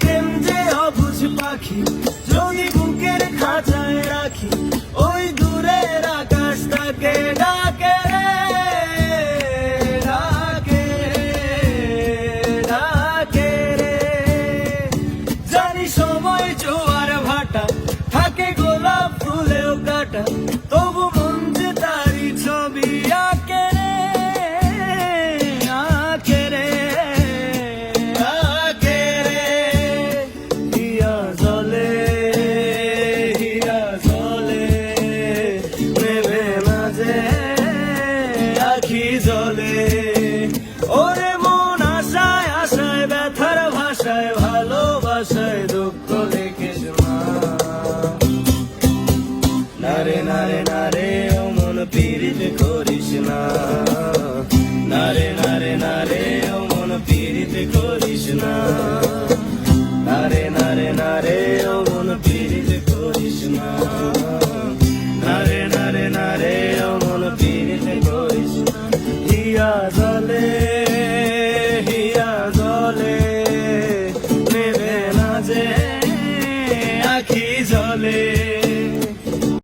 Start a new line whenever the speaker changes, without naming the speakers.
প্রেম যে অবুঝ পাখি, যদি বুকের খাঁচায় রাখি, ওই দূরের আকাশটাকে ডাকে রে, ডাকে ডাকে রে। জানি সময় জোয়ার ভাটা, থাকে গোলাপ ফুলেও কাটা, তবু মন যে তারি ছবি আঁকে রে, আঁকে রে, আঁকে রে। হিয়া জলে, হীরা জলে, প্রেমে মাঝে আখি জলে। ওরে মন আশায় আশায়, ব্যথার ভাষায়, ভালোবাসায় দুঃখ লিখিস না। নারে নারে নারে ও মন পীড়িত করিস না, নারে নারে নারে ও মন পীড়িত করিস না, নারে নারে নারে ও মন পীড়িত করিস না, নারে নারে নারে ও মন পীড়িত করিস না। হিয়া